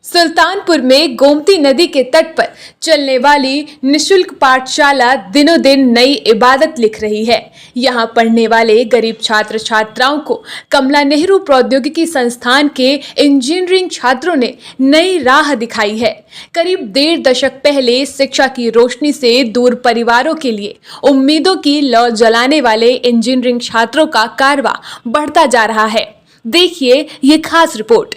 सुल्तानपुर में गोमती नदी के तट पर चलने वाली निशुल्क पाठशाला दिनों दिन नई इबादत लिख रही है। यहाँ पढ़ने वाले गरीब छात्र छात्राओं को कमला नेहरू प्रौद्योगिकी संस्थान के इंजीनियरिंग छात्रों ने नई राह दिखाई है। करीब 1.5 दशक पहले शिक्षा की रोशनी से दूर परिवारों के लिए उम्मीदों की लौ जलाने वाले इंजीनियरिंग छात्रों का कारवां बढ़ता जा रहा है। देखिए ये खास रिपोर्ट।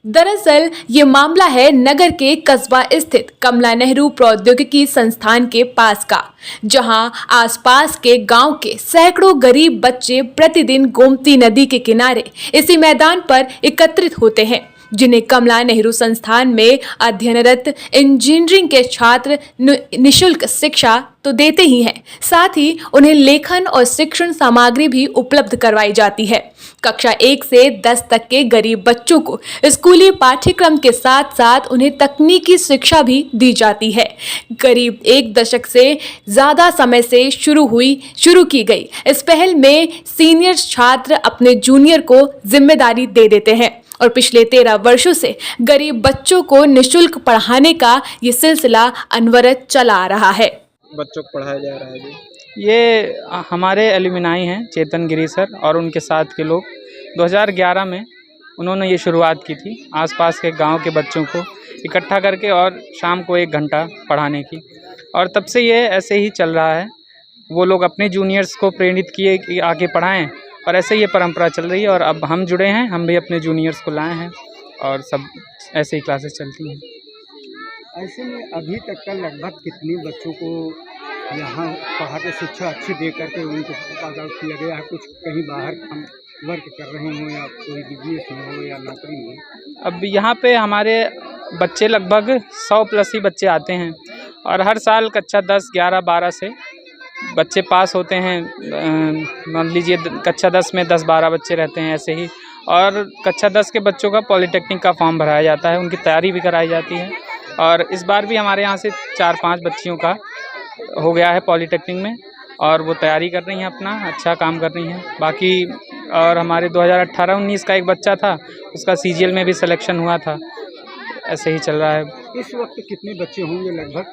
दरअसल ये मामला है नगर के कस्बा स्थित कमला नेहरू प्रौद्योगिकी संस्थान के पास का, जहां आसपास के गांव के सैकड़ों गरीब बच्चे प्रतिदिन गोमती नदी के किनारे इसी मैदान पर एकत्रित होते हैं, जिन्हें कमला नेहरू संस्थान में अध्ययनरत इंजीनियरिंग के छात्र निशुल्क शिक्षा तो देते ही हैं, साथ ही उन्हें लेखन और शिक्षण सामग्री भी उपलब्ध करवाई जाती है। कक्षा 1 से 10 तक के गरीब बच्चों को स्कूली पाठ्यक्रम के साथ साथ उन्हें तकनीकी शिक्षा भी दी जाती है। करीब 1 दशक से ज़्यादा समय से शुरू की गई इस पहल में सीनियर छात्र अपने जूनियर को जिम्मेदारी दे देते हैं और पिछले 13 वर्षों से गरीब बच्चों को निःशुल्क पढ़ाने का ये सिलसिला अनवरत चला आ रहा है। बच्चों को पढ़ाया जा रहा है जी। ये हमारे एलुमनाई हैं चेतन गिरी सर और उनके साथ के लोग 2011 में उन्होंने ये शुरुआत की थी आसपास के गांव के बच्चों को इकट्ठा करके और शाम को 1 घंटा पढ़ाने की, और तब से ये ऐसे ही चल रहा है। वो लोग अपने जूनियर्स को प्रेरित किए कि आगे पढ़ाएं और ऐसे ये परंपरा चल रही है। और अब हम जुड़े हैं, हम भी अपने जूनियर्स को लाए हैं और सब ऐसे ही क्लासेस चलती हैं। ऐसे में अभी तक का लगभग कितने बच्चों को यहाँ पढ़ा के शिक्षा अच्छी दे करके उनको पास आउट किया गया है? कुछ कहीं बाहर काम वर्क कर रहे हों या कोई बिजनेस में हो या नौकरी में? अब यहाँ पे हमारे बच्चे लगभग 100+ ही बच्चे आते हैं और हर साल कक्षा 10, 11, 12 से बच्चे पास होते हैं। मान लीजिए कक्षा 10 में 10-12 बच्चे रहते हैं ऐसे ही, और कक्षा 10 के बच्चों का पॉलिटेक्निक का फॉर्म भराया जाता है, उनकी तैयारी भी कराई जाती है। और इस बार भी हमारे यहाँ से 4-5 बच्चियों का हो गया है पॉलिटेक्निक में और वो तैयारी कर रही हैं, अपना अच्छा काम कर रही हैं। बाकी और हमारे 2018-19 का एक बच्चा था, उसका CGL में भी सिलेक्शन हुआ था। ऐसे ही चल रहा है। इस वक्त कितने बच्चे होंगे लगभग?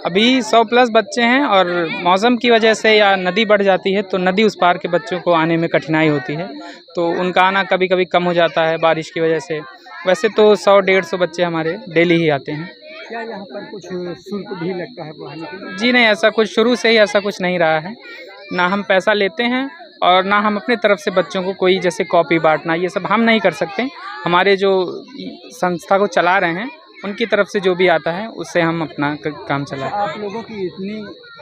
अभी 100+ बच्चे हैं और मौसम की वजह से या नदी बढ़ जाती है तो नदी उस पार के बच्चों को आने में कठिनाई होती है, तो उनका आना कभी कभी कम हो जाता है बारिश की वजह से। वैसे तो 100-150 बच्चे हमारे डेली ही आते हैं। क्या यहाँ पर कुछ शुल्क भी लगता है पढ़ाने के लिए? जी नहीं, ऐसा कुछ शुरू से ही ऐसा कुछ नहीं रहा है। ना हम पैसा लेते हैं और ना हम अपने तरफ से बच्चों को कोई जैसे कॉपी बांटना ये सब हम नहीं कर सकते। हमारे जो संस्था को चला रहे हैं उनकी तरफ से जो भी आता है उससे हम अपना काम चलाते हैं। आप लोगों की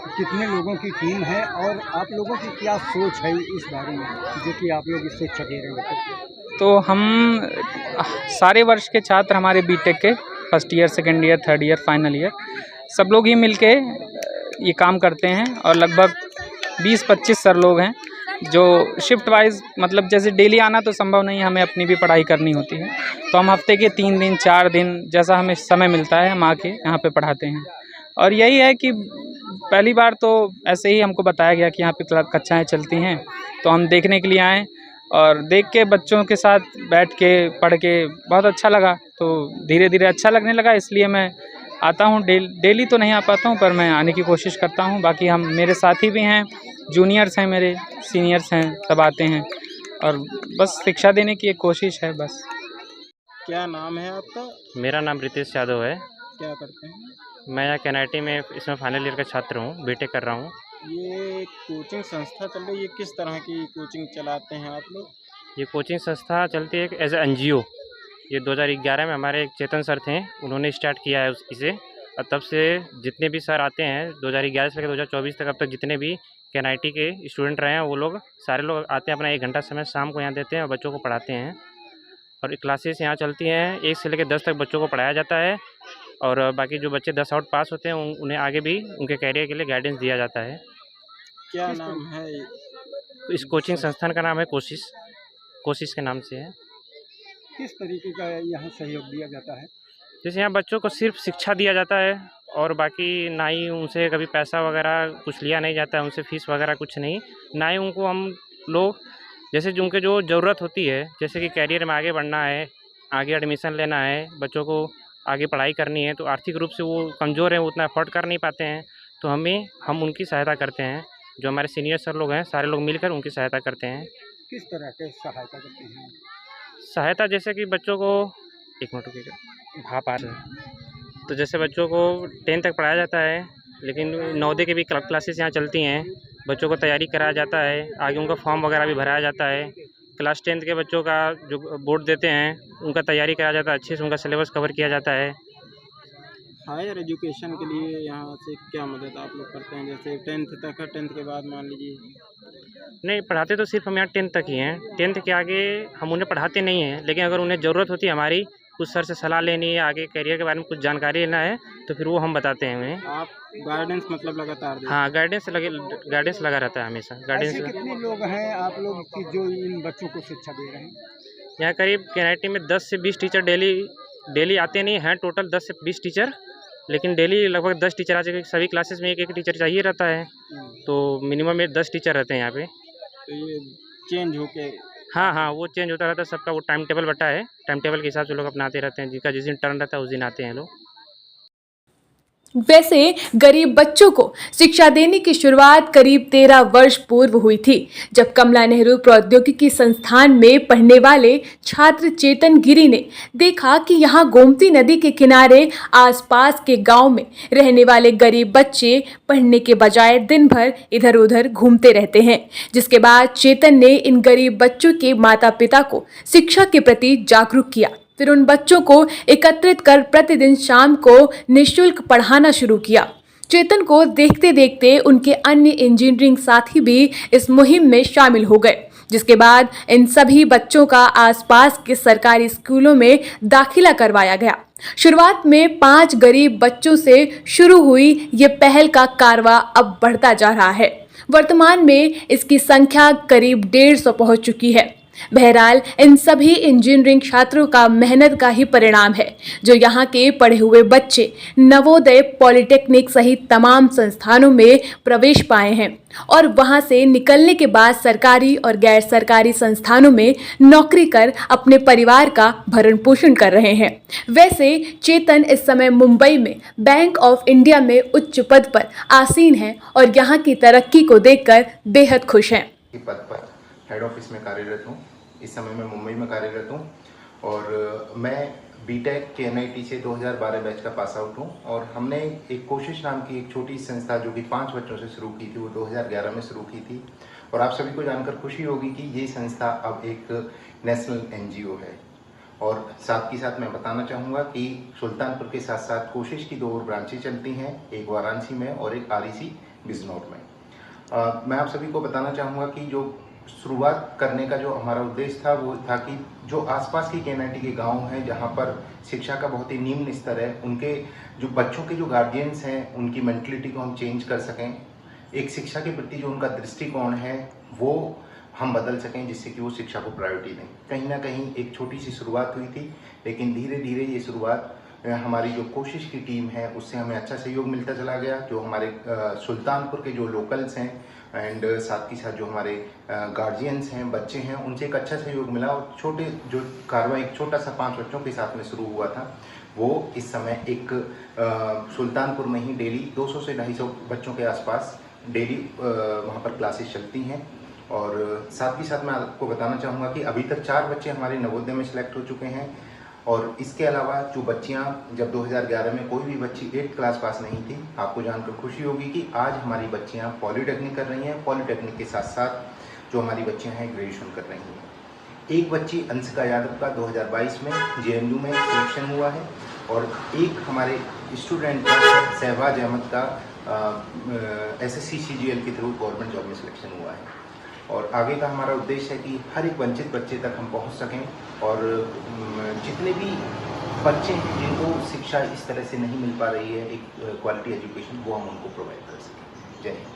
कितने लोगों की टीम है और आप लोगों की क्या सोच है इस बारे में जो कि आप लोग इस शिक्षा दे रहे हैं? तो हम सारे वर्ष के छात्र हमारे बीटेक के first year, second year, third year, final year सब लोग ही मिलके ये काम करते हैं और लगभग 20-25 सर लोग हैं जो शिफ्ट वाइज, मतलब जैसे डेली आना तो संभव नहीं है, हमें अपनी भी पढ़ाई करनी होती है, तो हम हफ्ते के 3 दिन 4 दिन जैसा हमें समय मिलता है हम आके यहाँ पे पढ़ाते हैं। और यही है कि पहली बार तो ऐसे ही हमको बताया गया कि यहाँ पे कक्षाएँ चलती हैं, तो हम देखने के लिए आए और देख के बच्चों के साथ बैठ के पढ़ के बहुत अच्छा लगा, तो धीरे धीरे अच्छा लगने लगा। इसलिए मैं आता हूँ। डेली तो नहीं आ पाता हूँ पर मैं आने की कोशिश करता हूँ। बाकी हम मेरे साथी भी हैं, जूनियर्स हैं, मेरे सीनियर्स हैं, सब आते हैं और बस शिक्षा देने की एक कोशिश है बस। क्या नाम है आपका? मेरा नाम रितेश यादव है। क्या करते हैं? मैं यहाँ केनाइटी में इसमें फाइनल ईयर का छात्र हूँ, बीटेक कर रहा हूँ। ये कोचिंग संस्था चल रही है, किस तरह की कोचिंग चलाते हैं आप लोग? ये कोचिंग संस्था चलती है एज ए NGO। ये 2011 में हमारे एक चेतन सर थे, उन्होंने स्टार्ट किया है इसे, और तब से जितने भी सर आते हैं 2011 से लेकर 2024 तक अब तक जितने भी केनाइटी के स्टूडेंट रहे हैं वो लोग सारे लोग आते हैं, अपना 1 घंटा समय शाम को यहाँ देते हैं और बच्चों को पढ़ाते हैं। और क्लासेस यहाँ चलती हैं 1 से लेकर 10 तक बच्चों को पढ़ाया जाता है और बाकी जो बच्चे 10 आउट पास होते हैं उन्हें आगे भी उनके कैरियर के लिए गाइडेंस दिया जाता है। क्या नाम है? तो इस कोचिंग संस्थान का नाम है कोशिश के नाम से है। किस तरीके का यहाँ सहयोग दिया जाता है? जैसे यहाँ बच्चों को सिर्फ शिक्षा दिया जाता है और बाकी ना ही उनसे कभी पैसा वगैरह कुछ लिया नहीं जाता है, उनसे फीस वगैरह कुछ नहीं, ना ही उनको हम लोग जैसे जो उनके जो ज़रूरत होती है, जैसे कि कैरियर में आगे बढ़ना है, आगे एडमिशन लेना है, बच्चों को आगे पढ़ाई करनी है, तो आर्थिक रूप से वो कमज़ोर हैं, वो उतना अफोर्ड कर नहीं पाते हैं, तो हम उनकी सहायता करते हैं। जो हमारे सीनियर सर लोग हैं, सारे लोग मिलकर उनकी सहायता करते हैं। किस तरह के सहायता करते हैं? सहायता जैसे कि बच्चों को, एक मिनट रुकिएगा, भाप आ रहा है। तो जैसे बच्चों को 10 तक पढ़ाया जाता है, लेकिन नवोदय की भी क्लासेस यहाँ चलती हैं, बच्चों को तैयारी कराया जाता है, आगे उनका फॉर्म वगैरह भी भराया जाता है। क्लास 10 के बच्चों का जो बोर्ड देते हैं, उनका तैयारी कराया जाता है, अच्छे से उनका सिलेबस कवर किया जाता है। हायर एजुकेशन के लिए यहाँ से क्या मदद आप लोग करते हैं? जैसे 10th तक है, 10th के बाद मान लीजिए। नहीं, पढ़ाते तो सिर्फ हम यहाँ 10th तक ही हैं। 10th के आगे हम उन्हें पढ़ाते नहीं हैं, लेकिन अगर उन्हें ज़रूरत होती है हमारी, कुछ सर से सलाह लेनी है, आगे करियर के बारे में कुछ जानकारी लेना है, तो फिर वो हम बताते हैं उन्हें। आप गाइडेंस मतलब लगातार देते हैं? हाँ, गाइडेंस लगा रहता है हमेशा। ऐसे कितने लोग हैं आप लोग की जो इन बच्चों को शिक्षा दे रहे हैं? यहाँ करीब KNIT में 10 से 20 टीचर डेली आते नहीं हैं, टोटल 10 से 20 टीचर, लेकिन डेली लगभग 10 टीचर आ जाएंगे। सभी क्लासेस में एक एक टीचर चाहिए रहता है, तो मिनिमम में 10 टीचर रहते हैं यहाँ पे। तो ये चेंज होके हाँ, वो चेंज होता रहता है, सबका वो टाइम टेबल बटा है, टाइम टेबल के हिसाब से लोग अपनाते रहते हैं, जिनका जिस दिन टर्न रहता है उस दिन आते हैं लोग। वैसे गरीब बच्चों को शिक्षा देने की शुरुआत करीब 13 वर्ष पूर्व हुई थी, जब कमला नेहरू प्रौद्योगिकी संस्थान में पढ़ने वाले छात्र चेतन गिरी ने देखा कि यहाँ गोमती नदी के किनारे आसपास के गांव में रहने वाले गरीब बच्चे पढ़ने के बजाय दिन भर इधर उधर घूमते रहते हैं। जिसके बाद चेतन ने इन गरीब बच्चों के माता पिता को शिक्षा के प्रति जागरूक किया। फिर उन बच्चों को एकत्रित कर प्रतिदिन शाम को निःशुल्क पढ़ाना शुरू किया। चेतन को देखते देखते उनके अन्य इंजीनियरिंग साथी भी इस मुहिम में शामिल हो गए, जिसके बाद इन सभी बच्चों का आसपास के सरकारी स्कूलों में दाखिला करवाया गया। शुरुआत में 5 गरीब बच्चों से शुरू हुई ये पहल का कारवां अब बढ़ता जा रहा है। वर्तमान में इसकी संख्या करीब 150 पहुंच चुकी है। बहरहाल इन सभी इंजीनियरिंग छात्रों का मेहनत का ही परिणाम है, जो यहाँ के पढ़े हुए बच्चे नवोदय, पॉलिटेक्निक सहित तमाम संस्थानों में प्रवेश पाए हैं और वहाँ से निकलने के बाद सरकारी और गैर सरकारी संस्थानों में नौकरी कर अपने परिवार का भरण पोषण कर रहे हैं। वैसे चेतन इस समय मुंबई में बैंक ऑफ इंडिया में उच्च पद पर आसीन हैं और यहाँ की तरक्की को देखकर बेहद खुश हैं। पद पर हेड ऑफिस में कार्यरत हूँ। इस समय मैं मुंबई में कार्यरत हूँ और मैं बीटेक KNIT से 2012 बैच का पास आउट हूँ और हमने एक कोशिश नाम की एक छोटी संस्था जो कि 5 बच्चों से शुरू की थी, वो 2011 में शुरू की थी और आप सभी को जानकर खुशी होगी कि ये संस्था अब एक नेशनल NGO है। और साथ ही साथ मैं बताना चाहूँगा कि सुल्तानपुर के साथ साथ कोशिश की 2 और ब्रांचें चलती हैं, एक वाराणसी में और एक REC बिजनौर में। मैं आप सभी को बताना चाहूँगा कि जो शुरुआत करने का जो हमारा उद्देश्य था वो था कि जो आसपास की KNIT के गांव हैं जहां पर शिक्षा का बहुत ही निम्न स्तर है, उनके जो बच्चों के जो गार्जियंस हैं उनकी मेंटलिटी को हम चेंज कर सकें, एक शिक्षा के प्रति जो उनका दृष्टिकोण है वो हम बदल सकें, जिससे कि वो शिक्षा को प्रायोरिटी दें। कहीं ना कहीं एक छोटी सी शुरुआत हुई थी, लेकिन धीरे धीरे ये शुरुआत हमारी जो कोशिश की टीम है उससे हमें अच्छा सहयोग मिलता चला गया। जो हमारे सुल्तानपुर के जो लोकल्स हैं एंड साथ ही साथ जो हमारे गार्जियंस हैं, बच्चे हैं, उनसे एक अच्छा सहयोग मिला और छोटे जो कारवां एक छोटा सा 5 बच्चों के साथ में शुरू हुआ था, वो इस समय एक सुल्तानपुर में ही डेली 200 से 250 बच्चों के आसपास डेली वहाँ पर क्लासेस चलती हैं। और साथ ही साथ मैं आपको बताना चाहूँगा कि अभी तक 4 बच्चे हमारे नवोदय में सिलेक्ट हो चुके हैं और इसके अलावा जो बच्चियां जब 2011 में कोई भी बच्ची 8th क्लास पास नहीं थी, आपको जानकर खुशी होगी कि आज हमारी बच्चियां पॉलिटेक्निक कर रही हैं। पॉलिटेक्निक के साथ साथ जो हमारी बच्चियां हैं ग्रेजुएशन कर रही हैं। एक बच्ची अंशिका यादव का 2022 में JNU में सिलेक्शन हुआ है और एक हमारे स्टूडेंट का शहबाज अहमद का SSC CGL के थ्रू गवर्नमेंट जॉब में सिलेक्शन हुआ है। और आगे का हमारा उद्देश्य है कि हर एक वंचित बच्चे तक हम पहुंच सकें और जितने भी बच्चे हैं जिनको शिक्षा इस तरह से नहीं मिल पा रही है, एक क्वालिटी एजुकेशन, वो हम उनको प्रोवाइड कर सकें। जय हिंद।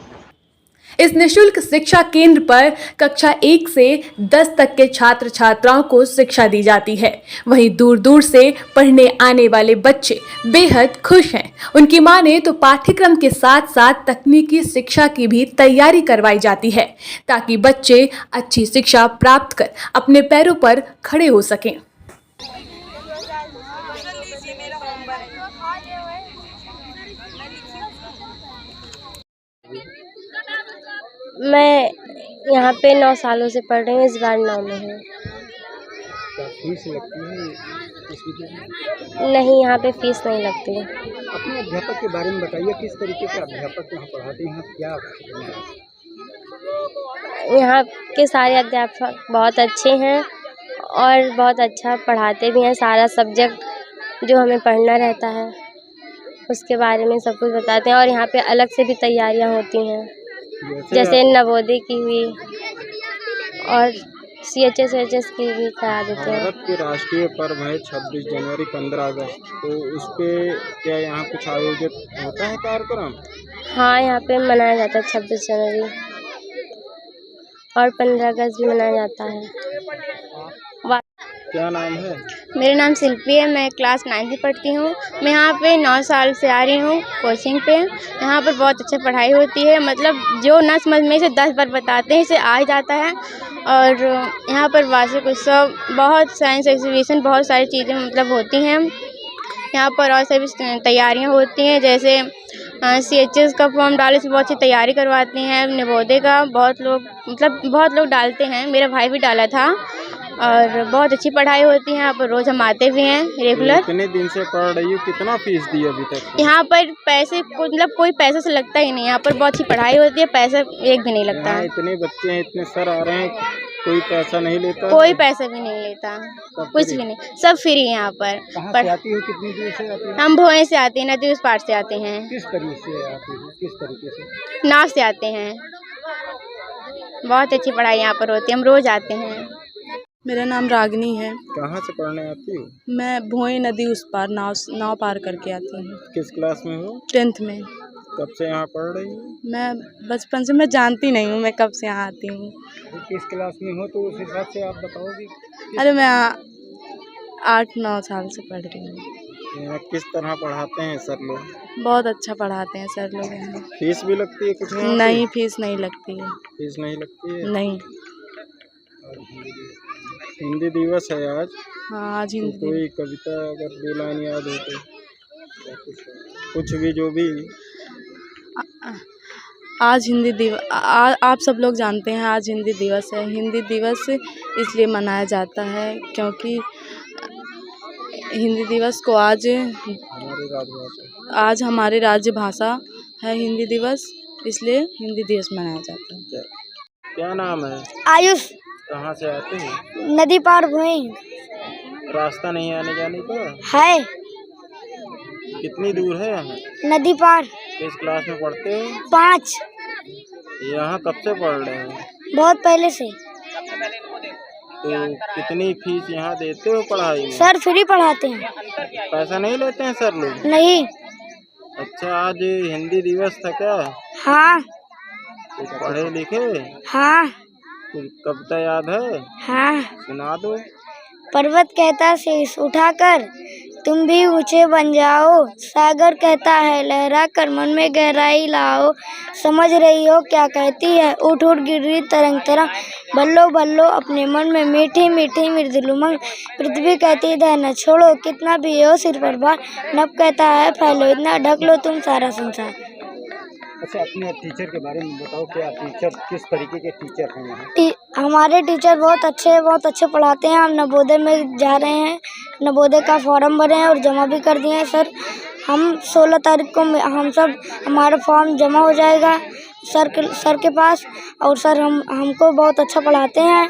इस निःशुल्क शिक्षा केंद्र पर कक्षा 1 से 10 तक के छात्र छात्राओं को शिक्षा दी जाती है। वहीं दूर दूर से पढ़ने आने वाले बच्चे बेहद खुश हैं। उनकी माने तो पाठ्यक्रम के साथ साथ तकनीकी शिक्षा की भी तैयारी करवाई जाती है, ताकि बच्चे अच्छी शिक्षा प्राप्त कर अपने पैरों पर खड़े हो सकें। मैं यहाँ पे 9 सालों से पढ़ रही हूँ, इस बार 9 में हूँ। क्या फीस लगती है इस विद्यालय में? नहीं, यहाँ पे फीस नहीं लगती है। अपने अध्यापक के बारे में बताइए, किस तरीके के अध्यापक यहाँ पढ़ाते हैं, क्या यहाँ के सारे अध्यापक बहुत अच्छे हैं और बहुत अच्छा पढ़ाते भी हैं। सारा सब्जेक्ट जो हमें पढ़ना रहता है उसके बारे में सब कुछ बताते हैं और यहाँ पे अलग से भी तैयारियाँ होती हैं, जैसे नवोदय की हुई और CHS की भी करा देते हैं। भारत के राष्ट्रीय पर्व है 26 जनवरी 15 अगस्त, तो उस पे क्या यहाँ कुछ आयोजित होता है कार्यक्रम? हाँ, यहाँ पे मनाया जाता है 26 जनवरी और 15 अगस्त भी मनाया जाता है। क्या नाम है? मेरा नाम शिल्पी है, मैं क्लास 9th में पढ़ती हूँ। मैं यहाँ पे 9 साल से आ रही हूँ कोचिंग पे। यहाँ पर बहुत अच्छा पढ़ाई होती है, मतलब जो ना समझ में से 10 बार बताते हैं इसे आ जाता है। और यहाँ पर वार्षिक उत्सव, बहुत साइंस एग्जीबिशन, बहुत सारी चीज़ें मतलब होती हैं यहाँ पर और सभी तैयारियाँ होती हैं, जैसे CHS का फॉर्म डालने से बहुत अच्छी तैयारी करवाती हैं। नवोदय का बहुत लोग डालते हैं, मेरा भाई भी डाला था और बहुत अच्छी पढ़ाई होती है यहाँ पर। रोज़ हम आते भी हैं रेगुलर। कितने दिन से पढ़ रही हो, कितना फीस दी अभी तक? यहाँ पर पैसे कोई पैसा से लगता ही नहीं, यहाँ पर बहुत अच्छी पढ़ाई होती है, पैसा एक भी नहीं लगता है। इतने बच्चे हैं, इतने सर आ रहे हैं, कोई पैसा नहीं लेता? कोई पैसा भी नहीं लेता, कुछ भी नहीं, सब फ्री है यहाँ पर। कहाँ से आती हो, कितनी दूर से आती हो? हम भोए से आते हैं, नदी उस पार से आते हैं। किस तरीके से आती हो, किस तरीके से? नाव से आते हैं। बहुत अच्छी पढ़ाई यहाँ पर होती है, हम रोज़ आते हैं। मेरा नाम रागिनी है। कहाँ से पढ़ने आती हो? मैं भोए नदी उस पार नाव पार करके आती हूँ। किस क्लास में हो? 10th में। कब से यहाँ पढ़ रही हो? मैं बचपन से, मैं जानती नहीं हूँ मैं कब से यहाँ आती हूँ। तो किस क्लास में हो तो उस हिसाब से आप बताओगे? अरे मैं 8-9 साल से पढ़ रही हूँ। यहाँ किस तरह पढ़ाते हैं सर लोग? बहुत अच्छा पढ़ाते हैं सर लोग यहाँ। फीस भी लगती है कुछ? नहीं, फीस नहीं लगती है। फीस नहीं लगती है? नहीं। हिंदी दिवस है आज। हाँ, आज हिंदी। कोई कविता अगर 2 लाइन याद हो तो, कुछ भी, जो भी। आज हिंदी दिवस, आप सब लोग जानते हैं आज हिंदी दिवस है। हिंदी दिवस इसलिए मनाया जाता है क्योंकि हिंदी दिवस को आज हमारे राज्य भाषा है हिंदी दिवस, इसलिए हिंदी दिवस मनाया जाता है। क्या नाम है? आयुष। कहाँ से आते हैं? नदी पार भोए। रास्ता नहीं आने जाने का है? कितनी दूर है यहाँ? नदी पार। किस क्लास में पढ़ते हो? 5। यहाँ कब से पढ़ रहे हैं? बहुत पहले से। तो कितनी फीस यहाँ देते हो पढ़ाई में? सर फ्री पढ़ाते हैं। पैसा नहीं लेते हैं सर लोग? नहीं। अच्छा, आज हिंदी दिवस था क्या? हाँ। कुछ पढ़े लिखे? हाँ। कुछ कविता याद है? हाँ। सुना दो। पर्वत कहता शीश उठाकर तुम भी ऊंचे बन जाओ, सागर कहता है लहरा कर मन में गहराई लाओ, समझ रही हो क्या कहती है उठ उठ गिर रही तरंग तरंग, बल्लो बल्लो अपने मन में मीठी मीठी मृदुल उमंग, पृथ्वी कहती है न छोड़ो कितना भी हो सिर पर भार, नभ कहता है फैलो इतना ढक लो तुम सारा संसार। अच्छा, अपने टीचर के बारे में बताओ, क्या टीचर, किस तरीके के टीचर हैं यहाँ? हमारे टीचर बहुत अच्छे पढ़ाते हैं। हम नवोदय में जा रहे हैं, नवोदय का फॉर्म भरे हैं और जमा भी कर दिए हैं सर। हम 16 तारीख को हमारा फॉर्म जमा हो जाएगा सर के पास, और सर हमको बहुत अच्छा पढ़ाते हैं